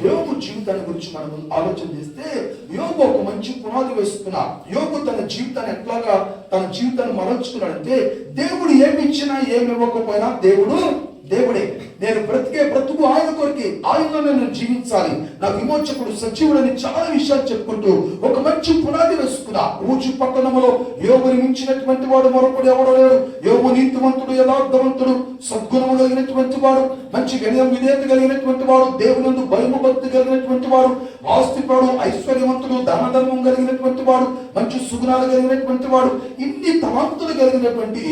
యోబు జీవితాన్ని గురించి మనం ఆలోచన చేస్తే, యోబు ఒక మంచి పునాది వేసుకున్నా. యోబు తన జీవితాన్ని ఎట్లాగా తన జీవితాన్ని మరల్చుకున్నాడంటే, దేవుడు ఏమి ఇచ్చినా ఏమి ఇవ్వకపోయినా దేవుడే. నేను బ్రతికే బ్రతుకు ఆయన కొరికి, ఆయనలో నేను జీవించాలి, నాకు విమోచకుడు సజీవుడని చాలా విషయాలు చెప్పుకుంటూ ఒక మంచి పునాది వేసుకున్నా. ఊచు పట్టణంలో యోబుని మించినటువంటి వాడు మరొకడు ఎవడో లేడు. యోబు నీతివంతుడు, యథార్థవంతుడు, సద్గుణము కలిగినటువంటి వాడు, మంచి వినయం విధేయత కలిగినటువంటి వాడు, దేవునందు భయము భక్తి కలిగినటువంటి వాడు, ఆస్తిపడు, ఐశ్వర్యవంతుడు, దానధర్మం కలిగినటువంటి వాడు, మంచి సుగుణాలు కలిగినటువంటి వాడు, ఇన్ని తలాంతులు కలిగినటువంటి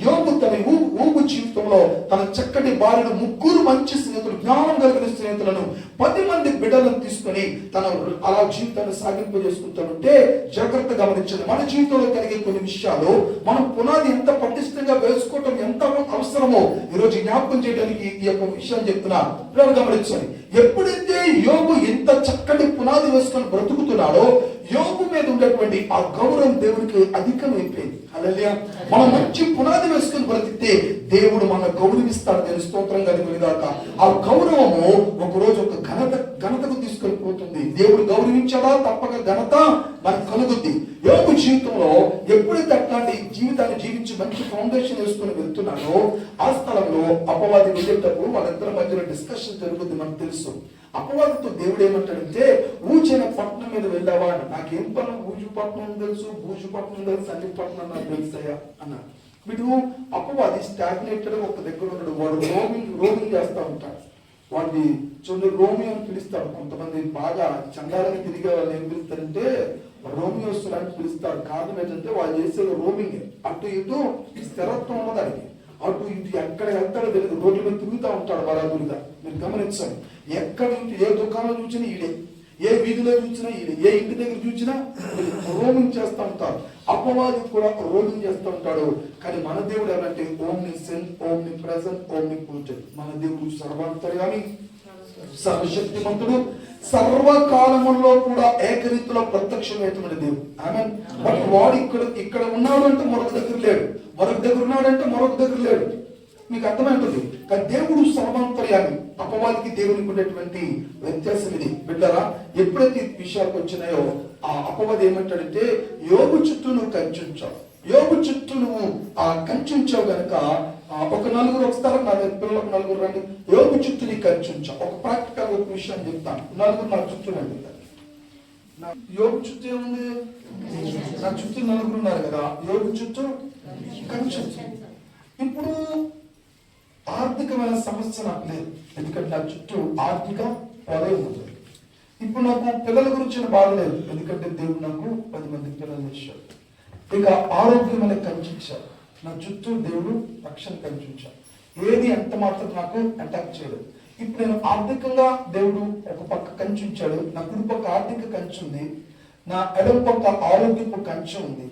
యోబు తన ఊబు జీవితంలో తన చక్కటి భార్యను, ముగ్గురు మంచి స్నేహితులు, జ్ఞానం కలిగిన స్నేహితులను, 10 మంది బిడ్డలను తీసుకొని తన అలా జీవితాన్ని సాగింపజేసుకుంటానంటే జాగ్రత్తగా గమనించండి. మన జీవితంలో కలిగే కొన్ని విషయాలు మనం పునాది ఎంత పటిష్టంగా వేసుకోవటం ఎంత అవసరమో ఈరోజు జ్ఞాపకం చేయడానికి ఈ యొక్క విషయాన్ని చెప్తున్నా. గమనించండి. ఎప్పుడైతే యోబు ఎంత చక్కటి పునాది వేసుకొని బ్రతుకుతున్నాడో, యోబు మీద ఉండేటువంటి ఆ గౌరవం దేవుడికి అధికమైపోయింది. హల్లెలూయా. మనం మంచి పునాది వేసుకొని బ్రతికితే దేవుడు మన గౌరవిస్తాడు. నేను స్తోత్రం కలిగినగాక. ఆ గౌరవము ఒకరోజు ఒక ఘనతకు తీసుకొని పోతుంది. దేవుడు గౌరవించాడా తప్పక ఘనత మనకు కలుగుద్ది. యోబు జీవితంలో ఎప్పుడైతే అట్లాంటి జీవితాన్ని జీవించి మంచి ఫౌండేషన్ వేసుకొని వెళ్తున్నాడో, ఆ స్థలంలో అపవాది వెళ్ళేటప్పుడు వాళ్ళిద్దరి మధ్యలో డిస్కషన్ జరుగుతుంది. మనకు తెలుసు. అపవాదితో దేవుడు ఏమంటాడంటే, ఊచిన పట్టణం మీద వెళ్ళావా అని. నాకేం పని, ఊజు పట్టణం తెలుసు, బూజు పట్టణం తెలుసు, అన్ని పట్టణం నాకు తెలుస్తాయా అన్నాడు. వీడు అపవాది స్టాగ్నేటెడ్ ఒక దగ్గర ఉన్నాడు. వాడు రోమింగ్ చేస్తూ ఉంటాడు. వాడిని చూడండి, రోమియో అని పిలుస్తాడు. కొంతమంది బాగా చండాలని తిరిగే వాళ్ళు ఏం పిలుస్తారంటే రోమియోస్తులు అని పిలుస్తారు. కారణం ఏంటంటే వాళ్ళు చేసేది రోమింగ్. అటు ఇటు స్థిరత్వం ఉన్నది. దానికి అటు ఇటు ఎక్కడ వెళ్తాడో తెలియదు. రోడ్ల మీద తిరుగుతూ ఉంటాడు బరాదులుగా. మీరు గమనించండి. ఎక్కడ ఏ దుకాణం చూసినా ఈడే, ఏ వీధిలో చూసినా ఈడే, ఏ ఇంటి దగ్గర చూసినా రోమింగ్ చేస్తూ ఉంటారు. అపవాది కూడా రోమింగ్ చేస్తూ ఉంటాడు. కానీ మన దేవుడు ఏమంటే omniscient, omnipresent, omnipotent. మన దేవుడు సర్వాంతర్యామి, సర్వశక్తిమంతుడు, సర్వకాలములో కూడా ఏకరీతిలో ప్రత్యక్షమైనటువంటి దేవుడు. ఆమేన్. బట్ వాడు ఇక్కడ ఉన్నాడు అంటే మరొక దగ్గర లేడు, మరొక దగ్గర ఉన్నాడంటే మరొక దగ్గర లేడు. మీకు అర్థమవుతుంది. కానీ దేవుడు సర్వాంతర్యామి. అపవాదికి దేవునికి ఉండేటువంటి వ్యత్యాసం ఇది. బిడ్డరా, ఎప్పుడైతే విషయాలకు వచ్చినాయో ఆ అపవాది ఏమంటాడంటే, యోబు చుట్టూ నువ్వు కంచుంచావు, యోబు చుట్టూ నువ్వు కంచుంచావు గనక ఒక నలుగురు వస్తారు, నా పిల్లలకు నలుగురు రండి, యోబు చుట్టూ నీ కంచుంచావు. ఒక ప్రాక్టికల్ ఒక విషయం చెప్తాను. నలుగురు నా చుట్టూ రండి. యోబు చుట్టూ ఏముంది? నా చుట్టూ నలుగురు ఉన్నారు కదా, యోబు చుట్టూ కంచు. ఇప్పుడు ఆర్థికమైన సమస్య నాకు లేదు, ఎందుకంటే నా చుట్టూ ఆర్థిక వలయం ఉంది. ఇప్పుడు నాకు పిల్లల గురించిన బాధ లేదు, ఎందుకంటే దేవుడు నాకు 10 మంది పిల్లలు ఇచ్చాడు. ఇక ఆరోగ్యమైన కంచిచ్చాడు. నా చుట్టూ దేవుడు రక్షణ కంచుంచాడు. ఏది ఎంత మాత్రం నాకు అటాక్ చేయలేదు. ఇప్పుడు నేను ఆర్థికంగా దేవుడు ఒక పక్క కంచుంచాడు. నా కుడి పక్క ఆర్థిక కంచు ఉంది, నా ఎడమ పక్క ఆరోగ్యపు కంచె ఉంది,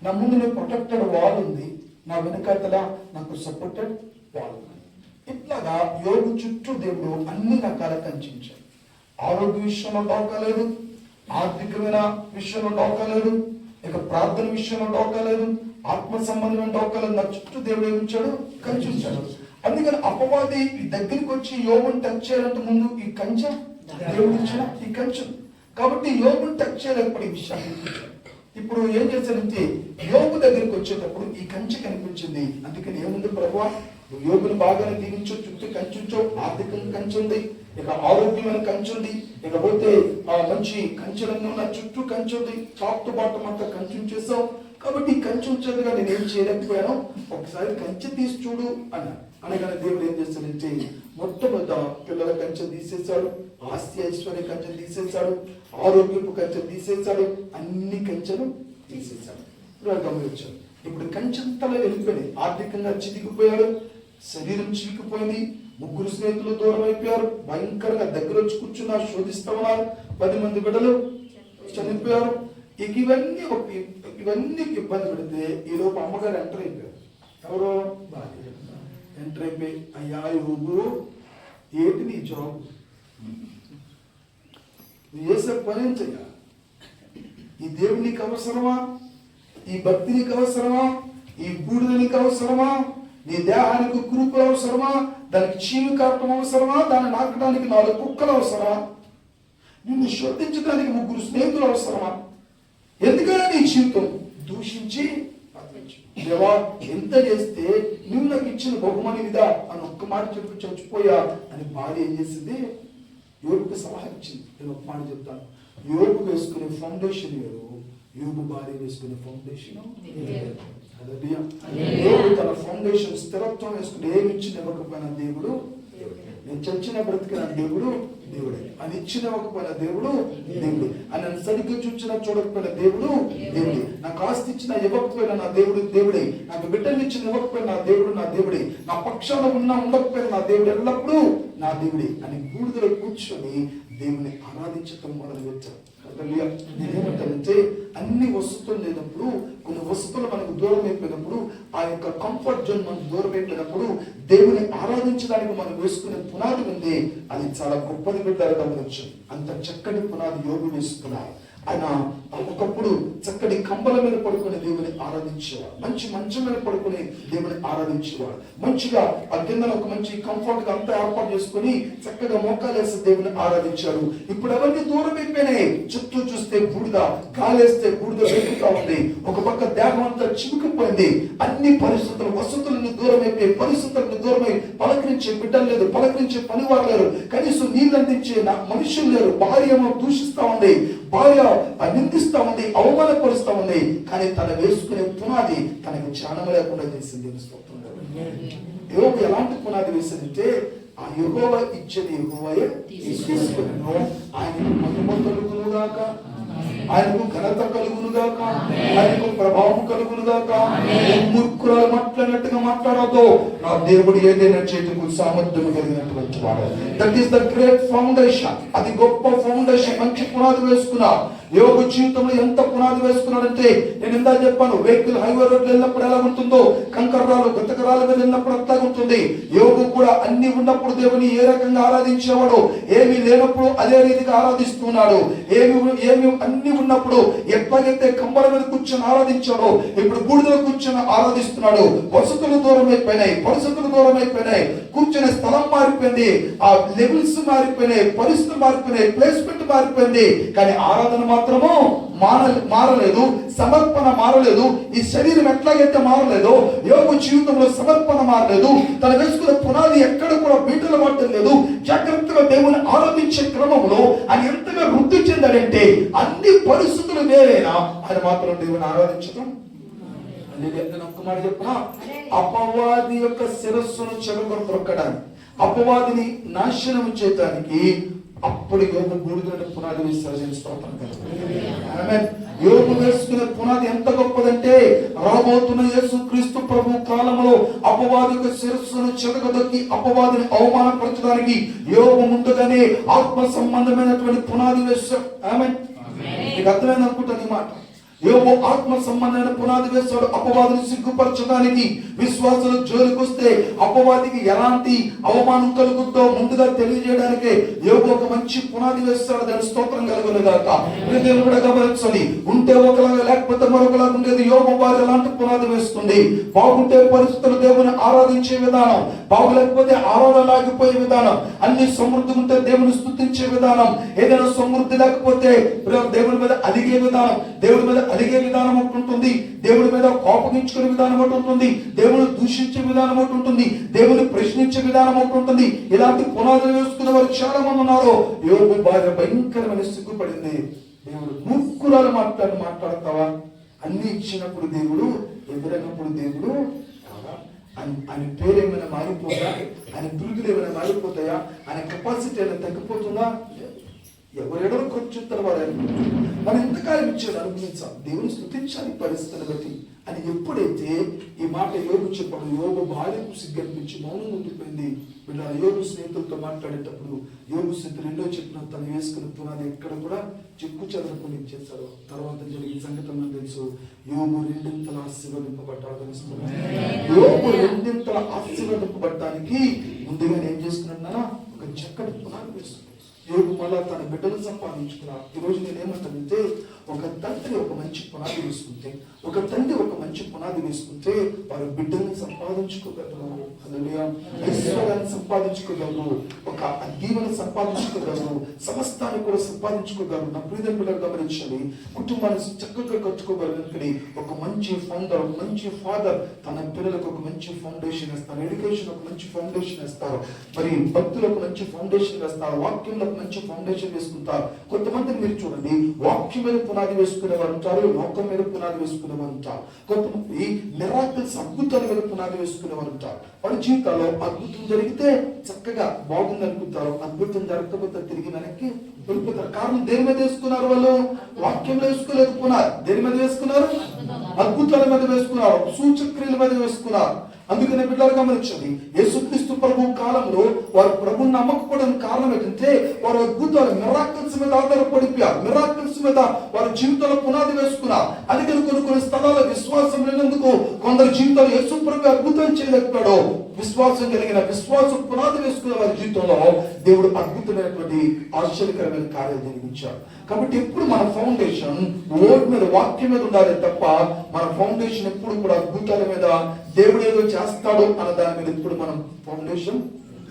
నా ముందు ప్రొటెక్టెడ్ వాల్ ఉంది, నా వెనుకతల నాకు సపోర్టెడ్ వాల్ ఉంది. ఇట్లాగా యోగు చుట్టూ దేవుడు అన్ని రకాల కంచుంచాడు. ఆరోగ్య విషయంలో డోకాలేదు, ఆర్థికమైన విషయంలో డోకాలేదు, ఇక ప్రార్థన విషయంలో డోకాలేదు, ఆత్మ సంబంధమైన డోకాలేదు. నా చుట్టూ దేవుడు ఏమిచ్చాడు? కంచుంచాడు. అందుకని అపవాది ఈ దగ్గరికి వచ్చి యోగుని టచ్ చేయాలంటే ముందు ఈ కంచె దేవుడు ఇచ్చిన ఈ కంచె. కాబట్టి యోగుని టచ్ చేయలేకపోతే ఈ విషయాన్ని ఇప్పుడు ఏం చేశారంటే, యోగు దగ్గరికి వచ్చేటప్పుడు ఈ కంచె కనిపించింది. అందుకని ఏముంది, ప్రభువా యోగుని బాగానే దీవించు, చుట్టూ కంచుంచో, ఆర్థికంగా కంచె ఉంది, ఇక ఆరోగ్యమైన కంచె ఉంది, ఇకపోతే మంచి కంచెలన్నీ ఉన్న చుట్టూ కంచె ఉంది, టాప్ టు బాటం అంతా కంచుంచేసావు. కాబట్టి ఈ కంచె ఉంచేదిగా నేను ఏం చేయలేకపోయాను, ఒకసారి కంచె తీసి చూడు అన్నాడు. అనగానే దేవుడు ఏం చేస్తాడంటే, మొట్టమొదట పిల్లల కంచె తీసేశాడు, ఆస్తి ఐశ్వర్య కంచె తీసేశాడు, ఆరోగ్యపు కంచె తీసేశాడు, అన్ని కంచెలు తీసేశాడు. గమనించాడు. ఇప్పుడు కంచెంతలో వెళ్ళిపోయినాయి. ఆర్థికంగా చితికిపోయాడు, శరీరం చీకిపోయింది, ముగ్గురు స్నేహితులు దూరం అయిపోయారు, భయంకరంగా దగ్గర వచ్చి కూర్చున్నా శోధిస్తా ఉన్నారు, 10 మంది బిడ్డలు చనిపోయారు. ఇక ఇవన్నీ ఇబ్బంది పెడితే ఈలోపు అమ్మగారు ఎంటర్ అయిపోయారు. ఎవరో భార్య ఎంటర్ అయిపోయి, అయ్యా యోగు ఏంటి నీ జాబ్, నువ్వు చేసే పని ఏం చెయ్య, ఈ దేవుడు నీకు అవసరమా, ఈ భక్తి నీకు అవసరమా, ఈ బూడిద నీకు అవసరమా, నీ దేహానికి కురుపులు అవసరమా, దానికి చీమి కాటం అవసరమా, దాన్ని నాకడానికి 4 కుక్కలు అవసరమా, నిన్ను శోధించడానికి 3 స్నేహితులు అవసరమా? ఎందుకైనా నీ జీవితం దూషించి దేవా ఎంత చేస్తే నువ్వు నాకు ఇచ్చిన బహుమతి ఇదా అని ఒక్క మాట చెప్పి చచ్చిపోయా అని భార్య ఏం చేసింది? యోగుకు సలహా ఇచ్చింది. నేను ఒక మాట చెప్తాను. యోగు వేసుకునే ఫౌండేషన్ వేరు, యోగు భార్య వేసుకునే ఫౌండేషన్. యోగు తన ఫౌండేషన్ స్థిరత్వం వేసుకుని ఏమి ఇచ్చిన ఇవ్వకపోయినా దేవుడు, నేను చచ్చిన బ్రతికిన దేవుడు దేవుడే, అని ఇచ్చిన ఇవ్వకపోయిన దేవుడు దేవుడే, అని నన్ను సరిగ్గా చూచినా చూడకపోయిన దేవుడు దేవుడే, నాకు ఆస్తి ఇచ్చిన ఇవ్వకపోయినా నా దేవుడు దేవుడే, నాకు బిడ్డలు ఇచ్చిన ఇవ్వకపోయినా నా దేవుడు నా దేవుడే, నా పక్షాన ఉన్నా ఉండకపోయినా నా దేవుడు ఎల్లప్పుడూ నా దేవుడే అని బూడిదలో కూర్చొని దేవుని ఆరాధించటం మొదలుపెట్టారు. నేనేమంటానంటే అన్ని వసతులు లేనప్పుడు, కొన్ని వసతులు మనకు దూరం అయిపోయినప్పుడు, ఆ యొక్క కంఫర్ట్ జోన్ మనకు దూరం అయిపోయినప్పుడు దేవుని ఆరాధించడానికి మనం వేసుకునే పునాది ఉంది. అది చాలా గొప్పది పెట్టారు గమనించు. అంత చక్కటి పునాది యోగు వేసుకున్నారు. ఆయన ఒకప్పుడు చక్కటి కంబల మీద పడుకుని దేవుని ఆరాధించేవాడు, మంచి మంచం మీద పడుకుని దేవుని ఆరాధించేవాడు, మంచిగా ఆ కింద ఒక మంచి కంఫర్ట్ గా అంతా ఏర్పాటు చేసుకుని చక్కగా మోకాలేసి దేవుని ఆరాధించాడు. ఇప్పుడు అవన్నీ దూరం అయిపోయినాయి. చుట్టూ చూస్తే బూడిద, గాలేస్తే బూడిద పెరుగుతా ఉంది. ఒక పక్క దేహం అంతా చిముకుపోయింది. అన్ని పరిస్థితులు, వసతులను దూరం అయిపోయి, పరిస్థితులను దూరమై పలకరించే బిడ్డలు లేదు, పలకరించే పనివారు లేరు, కనీసం నీళ్ళు అందించే మనుషులు లేరు. భార్య ఏమో దూషిస్తా ఉంది, భార్య నిందిస్తా ఉంది, అవమానపరుస్తా ఉంది. కానీ తన వేసుకునే పునాది తనకు జ్ఞానం లేకుండా చేసింది. యోగు ఎలాంటి పునాది వేసిందంటే, ఆ యెహోవా ఇచ్చేది యెహోవాయే తీసుకును, ఆయనకు మహిమ కలుగునుగాక, ఆయనకు ఘనత కలుగునుగాక, ఆయనకు ప్రభావం కలుగునుగాక. మూర్ఖురాలు మాట్లాడినట్టుగా మాట్లాడదు. నా దేవుడు ఏదైనా చేతుకు సామర్థ్యం కలిగినటువంటి వాడు. That is the great foundation. అది గొప్ప ఫౌండేషన్. మంచి పునాది వేసుకున్నా. యోగు జీవితంలో ఎంత పునాది వేసుకున్నాడంటే, నేను ఇందా చెప్పాను, వెహికల్ హైవే రోడ్లు వెళ్ళినప్పుడు ఎలా ఉంటుందో, కంకర్రాలు గతకరాల మీద వెళ్ళినప్పుడు అట్లాగా ఉంటుంది. యోగు కూడా అన్ని ఉన్నప్పుడు దేవుని ఏ రకంగా ఆరాధించేవాడు, ఏమీ లేనప్పుడు అదే రీతిగా ఆరాధిస్తున్నాడు. ఏమి అన్ని ఉన్నప్పుడు ఎట్లాగైతే కంబల మీద కూర్చొని ఆరాధించాడో, ఇప్పుడు బూడిదలో కూర్చొని ఆరాధిస్తున్నాడు. వసతులు దూరం అయిపోయినాయి, పరిస్థితులు దూరం అయిపోయినాయి, కూర్చొని స్థలం మారిపోయింది, ఆ లెవెల్స్ మారిపోయినాయి, పరిస్థితులు మారిపోయినాయి, ప్లేస్మెంట్ మారిపోయింది. కానీ ఆరాధన మాత్రము మారలేదు, సమర్పణ మారలేదు. ఈ శరీరం ఎట్లాగైతే మారలేదో, యోగు జీవితంలో సమర్పణ మారలేదు. తన వేసుకున్న పునాది ఎక్కడ కూడా బీటలు పట్టడం లేదు. జాగ్రత్తగా దేవుని ఆరాధించే క్రమంలో ఆయన ఎంతగా వృద్ధి చెందాడంటే, అన్ని పరిస్థితులు వేరైనా ఆయన మాత్రం దేవుని ఆరాధించడం. ఒక్క మాట చెప్పిన, అపవాది యొక్క శిరస్సును చెరగొట్టడానికి, అపవాదిని నాశనం చేయడానికి అప్పుడు యోగు బూడిదలో పునాది వేస్తారు. స్తోత్రం కలుగును. యోగు వేసుకునే పునాది ఎంత గొప్పదంటే, రాబోతున్న యేసుక్రీస్తు ప్రభు కాలంలో అపవాది యొక్క శిరస్సును చెరగదొక్కి అపవాదిని అవమానపరచడానికి యోగు ముందుగానే ఆత్మ సంబంధమైనటువంటి పునాది వేశాడు. ఆమేన్. నీకు అర్థమైంది అనుకుంటాను ఈ మాట. యోగు ఆత్మ సంబంధమైన పునాది వేశాడు అపవాదిని సిగ్గుపరచడానికి. విశ్వాసులు జోలికి వస్తే అపవాదికి ఎలాంటి అవమానం కలుగుద్దో ముందుగా తెలియజేయడానికి యోగు ఒక మంచి పునాది వేస్తాడు. దాని స్తోత్రం కలుగునుగాక. దేవుడు కూడా గమనించాలి. ఉంటే ఒకలాగా లేకపోతే మరొకలాగా ఉండేది. యోగు వారు ఎలాంటి పునాది వేస్తుంది? బాగుంటే పరిస్థితులు దేవుని ఆరాధించే విధానం, బాగులేకపోతే ఆరాధన లాగిపోయే విధానం, అన్ని సమృద్ధి ఉంటే దేవుని స్తుతించే విధానం, ఏదైనా సమృద్ధి లేకపోతే దేవుని మీద అలిగే విధానం, దేవుడి మీద అలిగే విధానం ఒకటి ఉంటుంది, దేవుడి మీద కోపగించుకునే విధానం ఒకటి ఉంటుంది, దేవుని దూషించే విధానం ఒకటి ఉంటుంది, దేవుని ప్రశ్నించే విధానం ఒకటి ఉంటుంది. ఇలాంటి పునాదులు వేసుకునే వారు చాలా మంది ఉన్నారు. యోగు భార్య భయంకరమైన సిగ్గుపడింది. దేవుడు మూర్ఖురాలు మాట్లాడతావా? అన్ని ఇచ్చినప్పుడు దేవుడు, ఎదురైనప్పుడు దేవుడు, ఆయన పేరు ఏమైనా మారిపోతా, ఆయన బిరుదులు ఏమైనా మారిపోతాయా, ఆయన కెపాసిటీ ఏమైనా తగ్గిపోతుందా? ఎవరెడో కూర్చుంటారు వారు. మనం ఎంతకాలం ఇచ్చేది అనుభవించాలి, దేవుని స్తుతించాలి పరిస్థితిని బట్టి అని. ఎప్పుడైతే ఈ మాట యోగు చెప్పాడు, యోగు భార్యకు సిగ్గనిపించి మౌనం ఉండిపోయింది. వీళ్ళ యోగు స్నేహితులతో మాట్లాడేటప్పుడు యోగు స్నేహితులు ఎన్నో చెప్పిన తను వేసుకున్న పునాది ఎక్కడ కూడా చెక్కు చెదరకుండా ఇచ్చేస్తారు. తర్వాత జరిగిన సంఘటన తెలుసు. యోగు రెండింతల ఆశీర్వదింపబడ్డాడు. యోగు రెండింతల ఆశీర్వదింపబడటానికి ముందుగా ఏం చేసుకున్నా, ఒక చక్కటి పునాది వేస్తుంది. యోగు మళ్ళా తన బిడ్డలు సంపాదించుకున్నారు. ఈరోజు నేనేమంటానంటే, ఒక తండ్రి ఒక మంచి పునాది వేసుకుంటే, ఒక తండ్రి ఒక మంచి పునాది వేసుకుంటే వారి బిడ్డల్ని సంపాదించుకోగలరు, ఐశ్వర్యాన్ని సంపాదించుకోగలరు, ఒక దీవెన సంపాదించుకోగలరు, సమస్తాన్ని కూడా సంపాదించుకోగలరు. నా ప్రియమైన బిడ్డలు గమనించాలి, కుటుంబాన్ని చక్కగా కట్టుకోగలరు. ఒక మంచి ఫౌండర్, ఒక మంచి ఫాదర్ తన పిల్లలకు ఒక మంచి ఫౌండేషన్ వేస్తారు, ఎడ్యుకేషన్ ఒక మంచి ఫౌండేషన్ వేస్తారు, మరి భక్తులకు మంచి ఫౌండేషన్ వేస్తారు, వాక్యంలో మంచి ఫౌండేషన్ వేసుకుంటారు. కొంతమంది మీరు చూడండి, వాక్యం మీద పునాది వేసుకునే వారు ఉంటారు, లోకం మీద పునాది వేసుకునే వారు ఉంటారు. కొంతమంది మిరాకిల్స్ అద్భుతాల మీద పునాది వేసుకునే వారు ఉంటారు. వారి జీవితాల్లో అద్భుతం జరిగితే చక్కగా బాగుంది అనుకుంటారు, అద్భుతం జరగకపోతే తిరిగి వెనక్కి వెళ్ళిపోతారు. కారణం దేని మీద వేసుకున్నారు? వాళ్ళు వాక్యంలో వేసుకోలేదు పునాది. దేని మీద వేసుకున్నారు? అద్భుతాల మీద వేసుకున్నారు, సూచక్రియల మీద వేసుకున్నారు. అందుకనే బిడ్డలు గమనించండి, యేసుక్రీస్తు ప్రభు కాలంలో వారు ప్రభుని నమ్మకపోవడానికి కారణం ఏంటంటే, వారు అద్భుతాలు మిరాకిల్స్ మీద ఆధారపడిపోయారు, మిరాకిల్స్ మీద వారి జీవితంలో పునాది వేసుకున్నారు. అందుకని కొన్ని స్థలాల విశ్వాసం లేనందుకు కొందరు జీవితాలు యేసు ప్రభు అద్భుతం చేయలేకపోయాడు. విశ్వాసం కలిగిన విశ్వాసం పునాది వేసుకున్న వారి జీవితంలో దేవుడు అద్భుతమైనటువంటి ఆశ్చర్యకరమైన కార్యాలు జరిగించాడు. కాబట్టి ఎప్పుడు మన ఫౌండేషన్ వర్డ్ మీద, వాక్యం మీద ఉండాలి తప్ప మన ఫౌండేషన్ ఎప్పుడు కూడా అద్భుతాల మీద, దేవుడు ఏదో చేస్తాడు అన్న దాని మీద ఎప్పుడు మనం ఫౌండేషన్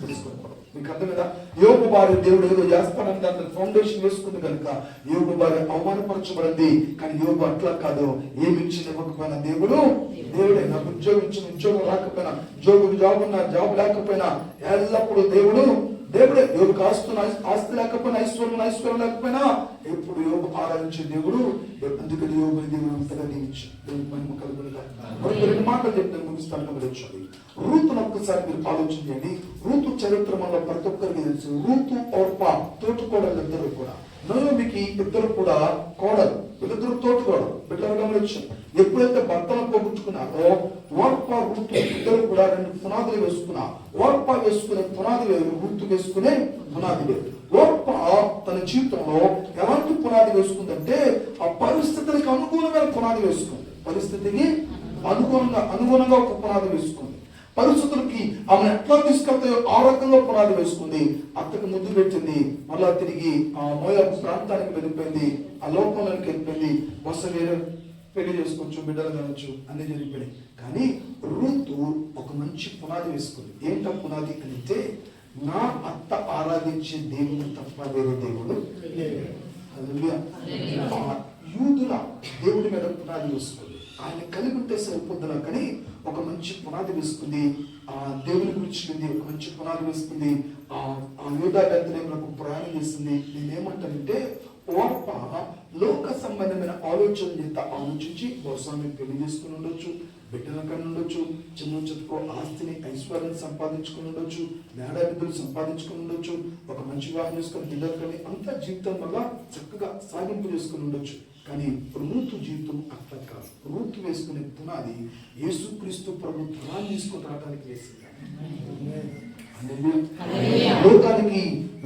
తెలుసుకోకూడదు. మీకు అర్థం కదా? యోగు భార్య దేవుడు ఏదో చేస్తాడని దాని ఫౌండేషన్ వేసుకుంది కనుక యోగు భార్య అవమానపరచబడింది. కానీ యోగు అట్లా కాదు, ఏమి ఇచ్చిన ఇవ్వకపోయినా దేవుడే. నాకు ఉద్యోగం ఇచ్చిన ఉద్యోగం రాకపోయినా, జాబ్ ఉన్నా జాబ్ లేకపోయినా, ఎల్లప్పుడూ దేవుడే. యోగుకు ఆస్తి లేకపోయినా, ఐశ్వర్యం లేకపోయినా ఎప్పుడు యోగు ఆరాధించే దేవుడు. అందుకని యోగుని దేవుడు అంతగా దీవించాడు. దేవుని మహిమ కలుగునుగా. రెండు మాటలు చెప్తే ముగిస్తాను. గమనించండి, రూతును ఒక్కసారి మీరు ఆలోచన చేయండి. రూతు చరిత్ర మనలో ప్రతి ఒక్కరికి తెలుసు. రూతు ఓర్పా తోటికోడలు ఇద్దరు కూడా, నయోమికి ఇద్దరు కూడా కోడలు, వీళ్ళిద్దరు తోటికోడలు. బిడ్డలు గమనించండి, ఎప్పుడైతే భర్తను పోగొట్టుకున్నారో ఓర్పా రూతు ఇద్దరు కూడా రెండు పునాదులు వేసుకున్నారు. ఓర్పా వేసుకునే పునాది వేరు, రూతు వేసుకునే పునాది వేరు. ఓర్పా తన జీవితంలో ఎలాంటి పునాది వేసుకుందంటే, ఆ పరిస్థితులకు అనుకూలమైన పునాది వేసుకుంది. పరిస్థితికి అనుగుణంగా ఒక పునాది వేసుకుంది. పరిస్థితులకి ఆమెను ఎట్లా తీసుకెళ్తాయో ఆ రకంగా పునాది వేసుకుంది. అత్తకు ముద్దు పెట్టింది, మళ్ళా తిరిగి ఆ మోయాబు ప్రాంతానికి వెళ్ళిపోయింది, ఆ లోకంలోకి వెళ్ళిపోయింది. బస్సు వేరే పెళ్లి చేసుకోవచ్చు, బిడ్డలు కావచ్చు, అన్ని జరిగిపోయాయి. కానీ రూతు ఒక మంచి పునాది వేసుకుంది. ఏంటో పునాది అంటే, నా అత్త ఆరాధించే దేవుడు తప్ప వేరే దేవుడు యూదుల దేవుడి మీద పునాది వేసుకుంది. ఆయన కలిగి ఉంటే సరిపోద్దునా, కానీ ఒక మంచి పునాది వేసుకుంది. ఆ దేవుని గురించి ఒక మంచి పునాది వేసుకుంది. ఆ యూదా బెత్లెహేమునకు ప్రయాణం చేసింది. నేనేమంటానంటే, ఓర్ప లోక సంబంధమైన ఆలోచన చేత ఆలోచించి బహుశా పెళ్లి చేసుకుని ఉండొచ్చు, బిడ్డల కన్నా ఉండొచ్చు, చిన్న చెప్పుకో ఆస్తిని ఐశ్వర్యాన్ని సంపాదించుకుని ఉండొచ్చు, మేడాబిడ్డలు సంపాదించుకుని ఉండొచ్చు, ఒక మంచి వివాహం చేసుకుని బిడ్డలు కానీ అంతా జీవితం వల్ల చక్కగా సాగింపు చేసుకుని ఉండొచ్చు. కానీ రూతు జీవితం అట్లా కాదు. రూతు వేసుకునే పునాది యేసుక్రీస్తు ప్రభు పునాది తీసుకుని రావడానికి వేసింది.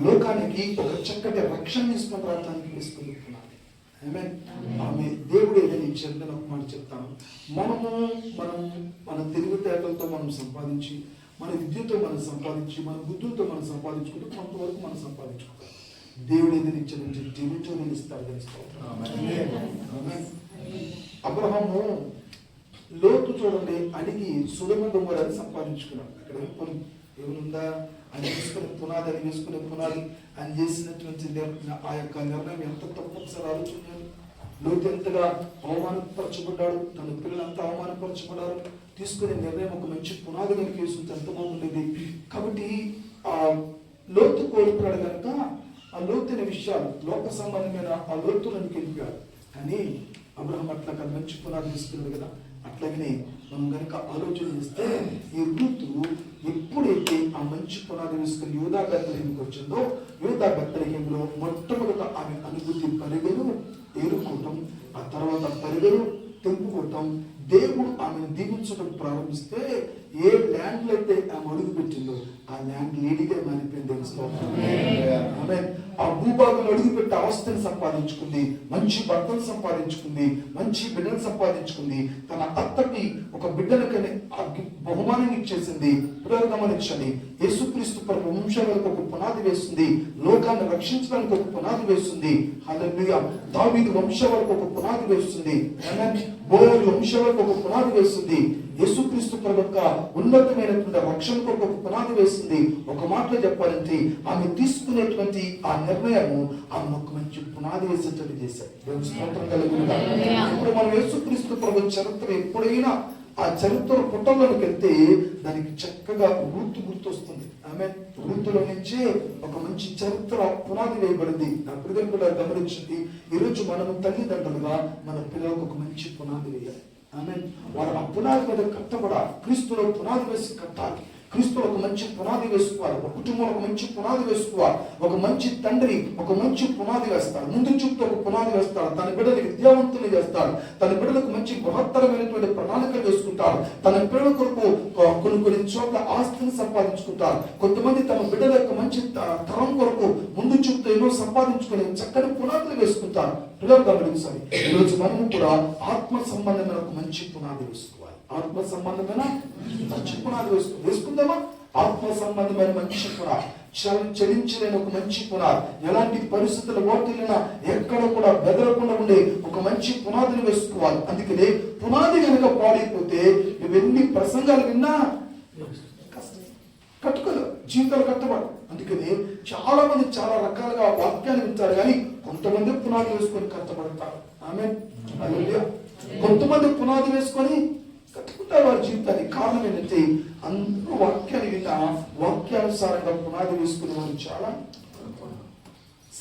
లోకానికి ఒక చక్కటి రక్షణ తీసుకుని రావడానికి వేసుకుని పునాది. ఆమె దేవుడు ఏదైనా ఇచ్చారని ఒక మాట చెప్తాను. మనం మన తెలివితేటలతో మనం సంపాదించి, మన విద్యతో మనం సంపాదించి, మన బుద్ధులతో మనం సంపాదించుకుంటే కొంతవరకు మనం సంపాదించుకుంటాం. దేవుడు ఏదైనా ఇచ్చారని తెలివితోనే ఇస్తాడు. అబ్రహాము లోతు చూడండి, అడిగి సుడమ దొంగలని సంపాదించుకున్నాడు. అక్కడ ఏమనుందా? ఆయన వేసుకునే పునాది, అని వేసుకునే పునాది, ఆయన చేసినటువంటి ఆ యొక్క నిర్ణయం ఎంత తప్పు ఒకసారి ఆలోచించాడు. లోతు ఎంతగా అవమానపరచబడ్డాడు, తన పిల్లలు అంతా అవమానపరచబడ్డారు. తీసుకునే నిర్ణయం ఒక మంచి పునాది కనుక వేసుకుంటే ఎంత బాగుండేది. కాబట్టి ఆ లోతు కోరుకున్నాడు కనుక ఆ లోతైన విషయాలు, లోక సంబంధమైన ఆ లోతులను వెళ్ళిపోయాడు. కానీ అబ్రహం అట్లా మంచి పునాది తీసుకున్నాడు కదా. అట్లాగనే మనం కనుక ఆలోచన చేస్తే, ఈ రూతు ఎప్పుడైతే ఆ మంచి పునాది వేసుకుని యూదా బెత్లెహేముకి వచ్చిందో, యూదా బెత్లెహేములో మొట్టమొదట ఆమె అనుభూతి పరిగెను, ఏరుకోవటం, ఆ తర్వాత పరిగెను, తెంపుకోవటం. దేవుడు ఆమెను దీవించడం ప్రారంభిస్తే, ఏ ల్యాండ్లో అయితే ఆమె అడుగు పెట్టిందో ఆ ల్యాండ్ లేడీగా మారిపోయింది. ఆమె ఆ భూభాగంలో అడుగుపెట్టి ఆస్తిని సంపాదించుకుంది, మంచి భర్తను సంపాదించుకుంది, మంచి బిడ్డను సంపాదించుకుంది, తన అత్తకి ఒక బిడ్డను బహుమానం ఇచ్చేసింది. పిల్లలు గమనించండి, యేసుక్రీస్తు ప్రభు వంశాలకు ఒక పునాది వేస్తుంది, లోకాన్ని రక్షించడానికి ఒక పునాది వేస్తుంది. హల్లెలూయా. దావీదు వంశాలకు ఒక పునాది వేస్తుంది, బోరు వంశాలకు ఒక పునాది వేస్తుంది. యేసుక్రీస్తు ప్రభు యొక్క ఉన్నతమైనటువంటి రక్షణకు ఒక పునాది వేస్తుంది. ఒక మాటలో చెప్పాలంటే ఆమె తీసుకునేటువంటి ఆ నిర్ణయము ఆమె ఒక మంచి పునాది వేసేటట్టు చేశారు. స్తోత్రం కలుగునుగా. ఇప్పుడు మనం యేసుక్రీస్తు ప్రభు చరిత్ర ఎప్పుడైనా ఆ చరిత్ర పుటల్లోకి వెళ్తే దానికి చక్కగా గుర్తొస్తుంది. ఆమె వృత్తులో నుంచి ఒక మంచి చరిత్ర పునాది వేయబడింది. నా పిల్లలు గమనించింది, ఈరోజు మనము తల్లిదండ్రులుగా మన పిల్లలకు ఒక మంచి పునాది వేయాలి. ఆమె వాళ్ళ ఆ పునాది మీద కట్టబడాలి. క్రీస్తులో పునాది వేసి కట్టాలి. క్రీస్తులో ఒక మంచి పునాది వేసుకోవాలి. ఒక కుటుంబంలో ఒక మంచి పునాది వేసుకోవాలి. ఒక మంచి తండ్రి ఒక మంచి పునాది వేస్తాడు, ముందు చూపుతో ఒక పునాది వేస్తాడు, తన బిడ్డలు విద్యావంతులు చేస్తాడు, తన బిడ్డలకు మంచి మహత్తరమైనటువంటి ప్రణాళిక వేసుకుంటాడు, తన పిల్లల కొరకు కొన్ని చోట్ల ఆస్తిని సంపాదించుకుంటారు. కొంతమంది తమ బిడ్డల యొక్క మంచి తరం కొరకు ముందు చూపుతో ఎన్నో సంపాదించుకుని చక్కటి పునాదులు వేసుకుంటారు. పిల్లలు గమనించాలి, ఈరోజు మనము కూడా ఆత్మ సంబంధమైన ఒక మంచి పునాది వేసుకోవాలి. ఆత్మ సంబంధమైన మంచి పునాది వేసుకుందామా? ఆత్మ సంబంధమైన మంచి పునాది, చలించలేని ఒక మంచి పునాది, ఎలాంటి పరిస్థితులు వాటిల్లినా ఎక్కడ కూడా బెదరకుండా ఉండే ఒక మంచి పునాదిని వేసుకోవాలి. అందుకనే పునాది కనుక పాడైపోతే నువ్వెన్ని ప్రసంగాలు విన్నా కట్టుకోలేవు, జీవితాలు కట్టబడు. అందుకని చాలా మంది చాలా రకాలుగా వాక్యాలు వింటారు, కానీ కొంతమంది పునాది వేసుకొని కట్టబడతారు. ఆమేన్. హల్లెలూయా. కొంతమంది పునాది వేసుకొని కట్టుకుంటారు వారి జీవితాన్ని. కారణం ఏంటంటే అందరూ వాక్యాన్ని విన్నా వాక్యానుసారంగా పునాది వేసుకునే వారు చాలా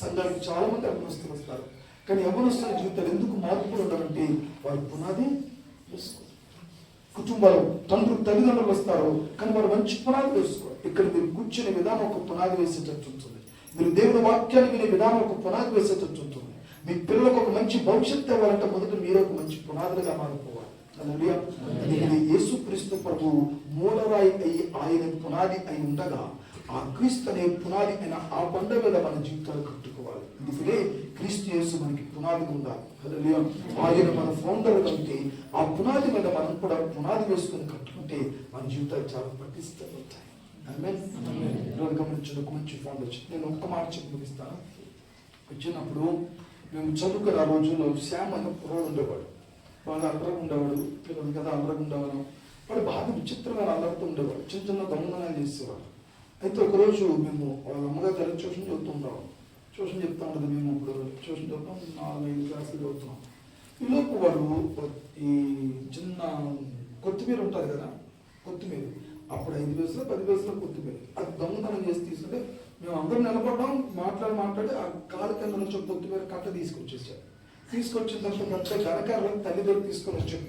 సంఘానికి చాలా మంది యవనస్తులు వస్తారు. కానీ యవనస్తుల జీవితాలు ఎందుకు మార్పులు ఉండాలంటే వారి పునాది వేసుకోవాలి. కుటుంబాలు తల్లిదండ్రులు వస్తారు, కానీ వారు మంచి పునాది వేసుకోవాలి. ఇక్కడ మీరు కూర్చునే విధానం ఒక పునాది వేసేటట్టు ఉంటుంది. మీరు దేవుని వాక్యాన్ని వినే విధానం ఒక పునాది వేసేటట్టు ఉంటుంది. మీ పిల్లలకు ఒక మంచి భవిష్యత్తు ఇవ్వాలంటే మొదట మీరు ఒక మంచి పునాదులుగా మారిపోవాలి. యేసుక్రీస్తు ప్రభు మూలరాయి అయి ఆయన పునాది అయి ఉండగా ఆ క్రీస్తు అనే పునాది అయిన ఆ బండ మీద మన జీవితాలు కట్టుకోవాలి. అందుకనే క్రీస్తు యేసు మనకి పునాది ఉండాలి. ఆయన మన ఫౌండర్ కంటే ఆ పునాది మీద మనం కూడా పునాది వేసుకుని కట్టుకుంటే మన జీవితాలు చాలా పటిష్టంగా ఉంటాయి. గమనించిన ఒక మంచి ఫౌండర్. నేను ఒక్క మాట చెప్పి ముగిస్తాను. వచ్చినప్పుడు మేము చదువుకున్న ఆ రోజుల్లో శ్యామ్ అనే కుర్రాడు ఉండేవాడు. వాళ్ళు అల్లరగా ఉండేవాడు, పిల్లలు కదా అల్లరగా ఉండేవాడు. వాడు బాగా విచిత్రమైన అల్లరితో ఉండేవాడు, చిన్న చిన్న దొంగతనాలు చేసేవాడు. అయితే ఒకరోజు మేము వాళ్ళ అమ్మగారి దగ్గర ట్యూషన్ చదువుతుంటాం. ట్యూషన్ చెప్తా ఉంటుంది. మేము ఇప్పుడు ట్యూషన్ చదువుతాం, 4-5 క్లాసులు చదువుతున్నాం. ఈలోపు వాడు ఈ చిన్న కొత్తిమీర ఉంటుంది కదా, కొత్తిమీర అప్పుడు 5 పైసలు 10 పైసలు కొత్తిమీర అది దొంగతనం చేసి తీసుకుంటే మేము అందరం నిలబడ్డాం. మాట్లాడి ఆ కాలు కింద నుంచి కొత్తిమీర కట్ట తీసుకొచ్చేసాడు. తీసుకొచ్చిన తర్వాత ఘనకారులకు తల్లిదండ్రులు తీసుకొని వచ్చాడు.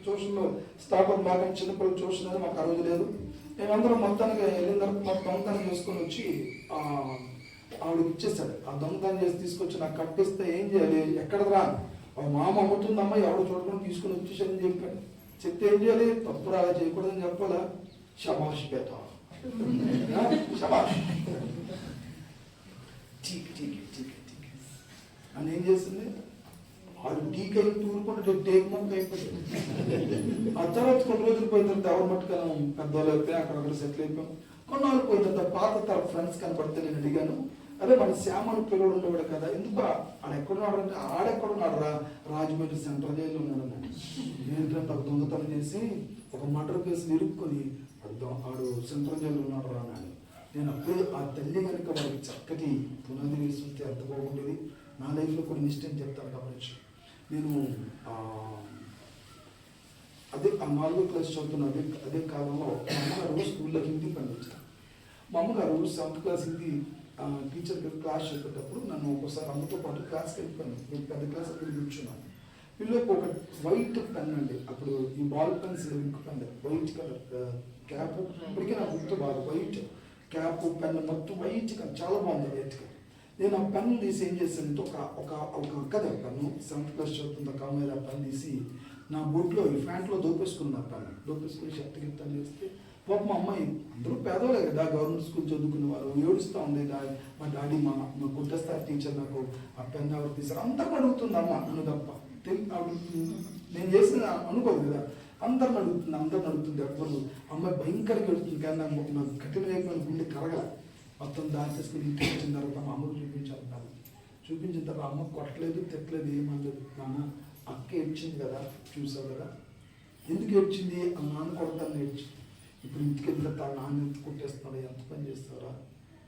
ట్యూషన్లో స్టార్టర్ బాగా చిన్నప్పుడు ట్యూషన్ అని మాకు ఆ రోజు లేదు. మేమందరం మొత్తానికి వెళ్ళిన తర్వాత మా దొంగతనం చేసుకొని వచ్చి ఆవిడకి ఇచ్చేసాడు. ఆ దొంగతనం చేసి తీసుకొచ్చి నాకు కట్టిస్తే ఏం చేయాలి, ఎక్కడ రా మామ అమ్ముతుందమ్మా ఎవరు చూడకుండా తీసుకొని వచ్చేసాడని చెప్పాడు. చెప్తే ఏం చేయాలి, తప్పుడు అలా చేయకూడదని చెప్పాలా. శబాష్ బేట, శబాష్ అని ఏం చేసింది, వాడు టీకై తూరుకుంటే టేక్ మంత్ అయిపోయింది. ఆ తర్వాత కొన్ని రోజులు పోయిన తర్వాత ఎవరు మట్టుకను పెద్దవాళ్ళు అయిపోయి అక్కడక్కడ సెటిల్ అయిపోయాం. కొన్నాళ్ళు పోయిన తర్వాత పాత తర ఫ్రెండ్స్ కనపడితే నేను అడిగాను, అదే మన శ్యామను పిల్లడు ఉండేవాడు కదా, ఎందుకు ఆడెక్కడున్నాడు అంటే ఆడెక్కడున్నాడు రా, రాజమండ్రి సెంట్రల్ జైల్లో ఉన్నాడు అన్నట్టు. ఏంటంటే ఒక దొంగతనం చేసి ఒక మర్డర్ కేసులు ఇరుక్కొని ఆడు సెంట్రల్ జైల్లో ఉన్నాడు రా అన్నాడు. నేను అప్పుడే ఆ తల్లి కనుక వాడికి చక్కటి పునాది వేస్తుంటే ఎంత బాగుండేది. నా లైఫ్లో కొన్ని ఇష్టం చెప్తాను గమనించి. నేను అదే ఆ 4వ క్లాస్ చదువుతున్న అదే కాలంలో మా అమ్మగారు స్కూల్లో హిందీ పండించారు. మా అమ్మగారు 7th క్లాస్ హిందీ టీచర్కి క్లాస్ చెప్పేటప్పుడు నన్ను ఒకసారి అమ్మతో పాటు క్లాస్కి వెళ్ళిపోయాను. నేను పెద్ద క్లాస్ అక్కడ కూర్చున్నాను. పిల్లలకు ఒక వైట్ పెన్ అండి, అప్పుడు ఈ ball pens ink pen white colour cap, ఇప్పటికే నాకు గుర్తు బాగా వైట్ క్యాప్ పెన్ మొత్తం వైట్ కలర్ చాలా బాగుంది వైట్ కలర్. నేను ఆ పెన్ తీసి ఏం చేశానంటే ఒక అక్కద పెన్ను 7th క్లాస్ చదువుతుంది ఒక అమ్మాయి ఆ పెన్ తీసి నా బూట్లో ఈ ప్యాంట్లో దోపేసుకున్న పెన్ దోపేసుకుని షర్ట్ గిట్టని చేస్తే పాప మా అమ్మాయి అందరూ పేదవాళ్ళే కదా, గవర్నమెంట్ స్కూల్ చదువుకునే వాళ్ళు, ఏడుస్తూ ఉంది. మా డాడీ మా కొట్టేస్తారు టీచర్, నాకు ఆ పెన్ ఎవరు తీసారు అందరూ అడుగుతుంది అమ్మ, నన్ను తప్ప నేను చేసిన అనుకోదు కదా, అందరిని అడుగుతుంది ఎవ్వరు. అమ్మాయి భయంకరంగా ఎడుతుంది, కానీ నాకు కఠినమైపోయిన గుండె కరగల. మొత్తం దాని చేసుకుని ఇంటికి వచ్చిన తర్వాత మా అమ్మకు చూపించాలి. చూపించిన తర్వాత అమ్మ కొట్టలేదు, తిట్టలేదు, ఏమనలేదు. నాన్న అక్క ఏడ్చింది కదా, చూసావు కదా, ఎందుకు ఏడ్చింది? ఆ నాన్న కొడతాను ఏడ్చింది. ఇప్పుడు ఇంటికి వెళ్ళిన తన నాన్న ఎంత కొట్టేస్తాడో, ఎంత పని చేస్తారా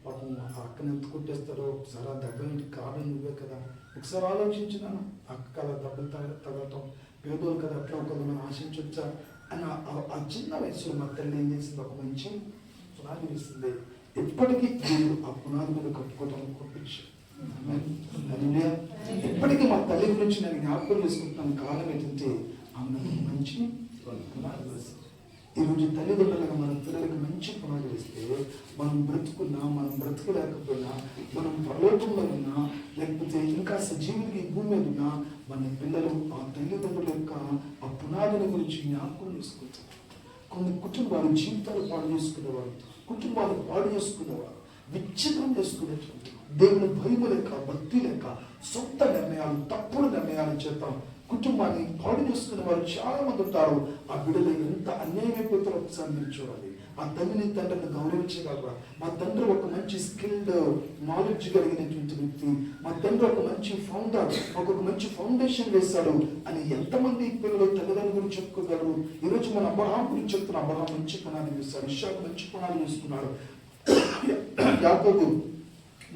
పాపం, ఆ అక్కని ఎంత కొట్టేస్తారో ఒకసారి ఆ దెబ్బ ఇంటికి కారణం నువ్వే కదా, ఒకసారి ఆలోచించినాను. అక్క అలా దెబ్బలు తగలటం, పేదోళ్ళు కదా, అట్లా ఒక మనం ఆశించొచ్చా అని ఆ చిన్న వయసులో మా తల్లి ఏం చేసింది, ఒక మంచి పునాది వేసింది. ఎప్పటికీ దేవుడు ఆ పునాది మీద కట్టుకోవడానికి కొట్టించాడు. ఎప్పటికీ మా తల్లి గురించి నేను జ్ఞాపకం చేసుకుంటున్నాను. కాలం ఏంటంటే ఆమె మంచి పునాది వేసింది. ఈరోజు తల్లిదండ్రులుగా మన పిల్లలకి మంచి పునాది వేస్తే మనం బ్రతుకున్నా, మనం బ్రతకలేకపోయినా, మనం పరలోకంలో ఉన్నా, లేకపోతే ఇంకా సజీవులకి ఈ భూమి మీద ఉన్నా, మన పిల్లలు ఆ తల్లిదండ్రుల యొక్క ఆ పునాదుల గురించి జ్ఞాపకం చేసుకుంటారు. కొన్ని కుటుంబాలు జీవితాలు పాడు చేసుకునేవారు, కుటుంబాలు పాడు చేసుకునేవారు, విచ్ఛిన్నం చేసుకునేటువంటి దేవుని భయం లేక, భక్తి లేక, సొంత నిర్ణయాలు, తప్పుడు నిర్ణయాలు చేద్దాం కుటుంబాన్ని పాడు చేసుకునే వారు చాలా మంది ఉంటారు. ఆ బిడ్డలు ఎంత అన్యాయమైపోతారో ఒకసారి మీరు చూడాలి. ఆ తల్లిని తండ్రిని గౌరవించగలరా? మా తండ్రి ఒక మంచి స్కిల్డ్ నాలెడ్జ్ కలిగినటువంటి వ్యక్తి, మా తండ్రి ఒక మంచి ఫౌండర్, మాకు ఒక మంచి ఫౌండేషన్ వేశాడు అని ఎంతమంది పిల్లలు తల్లిదండ్రుల గురించి చెప్పుకోగలరు? ఈరోజు మన అబ్రహాం గురించి చెప్తున్న, అబ్రహాం మంచి పునాది వేశాడు, ఇషాకు మంచి పునాది వేసుకున్నాడు, యాకోబు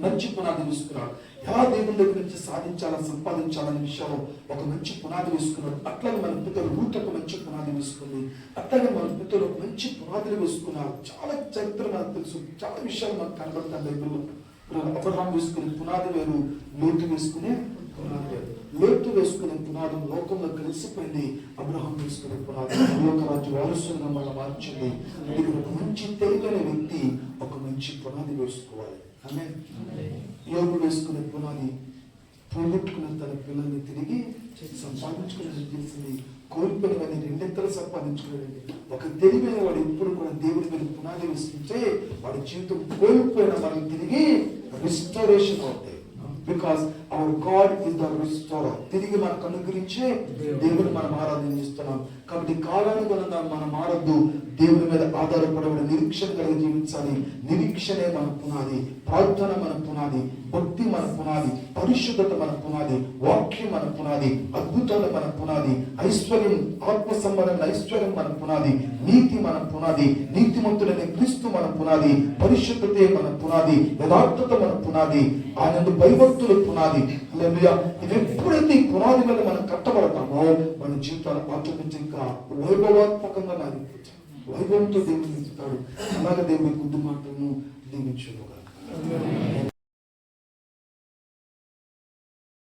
మంచి పునాది వేసుకున్నాడు. ఎలా దేవుని దగ్గర నుంచి సాధించాలని, సంపాదించాలనే విషయంలో ఒక మంచి పునాది వేసుకున్నాడు. అట్లాగే మన పితరులు రూట్ ఒక మంచి పునాది వేసుకుంది, అట్లాగే మన పితరులు ఒక మంచి పునాదులు వేసుకున్నారు. చాలా చరిత్ర మనకు తెలుసు, చాలా విషయాలు మనకు కనబడతాయి బైబిల్లో. అబ్రహాం వేసుకునే పునాది వేరు, లోతు వేసుకునే పునాది వేరు. లోతు వేసుకునే పునాదం లోకంలో కలిసిపోయింది, అబ్రహాం వేసుకునే పునాది లోక రాజ్య వారసులుగా మళ్ళీ మార్చింది. ఒక మంచి తెలివైన వ్యక్తి ఒక మంచి పునాది వేసుకోవాలి. ఆమె యోగు వేసుకునే పునాది పోగొట్టుకున్న తన పిల్లల్ని తిరిగి సంపాదించుకునేది తెలిసింది. కోల్పోయినవని రెండెత్తలు సంపాదించుకునేది. ఒక తెలివైన వాడు ఎప్పుడు కూడా దేవుడి మీద పునాది వేసుకుంటే వాడి జీవితం కోల్పోయిన వాళ్ళని తిరిగి రిస్టోరేషన్ అవుతాయి. Because our God is the restorer. తిరిగి మనకు అనుగ్రహించే దేవుని మనం ఆరాధన చేస్తున్నాం. కాబట్టి కాలానుగుణంగా మనం మారద్దు, దేవుని మీద ఆధారపడబడి నిరీక్షణ కలిగి జీవించాలి. నిరీక్షణే మన పునాది, ప్రార్థన మన పునాది, భక్తి మన పునాది, పరిశుద్ధత మన పునాది, వాక్యం మన పునాది, అద్భుతాలు మన పునాది, ఐశ్వర్యం, ఆత్మ సంబంధమైన ఐశ్వర్యం మన పునాది, నీతి మన పునాది, నీతిమంతుడైన క్రీస్తు మన పునాది, పరిశుద్ధతే మన పునాది, యథార్థత మన పునాది, ఆయన భయభక్తుల పునాది. ఇది ఎప్పుడైతే ఈ పునాది మీద మనం కట్టబడతామో మన జీవితాలు ఆటోమేటిక్గా వైభవాత్మకంగా మారిపోతాయి. వైభవంతో దేవుని నింపుతాడు. అలాగే దేవుని కొద్ది మాటలను దీవించుకోగలరు.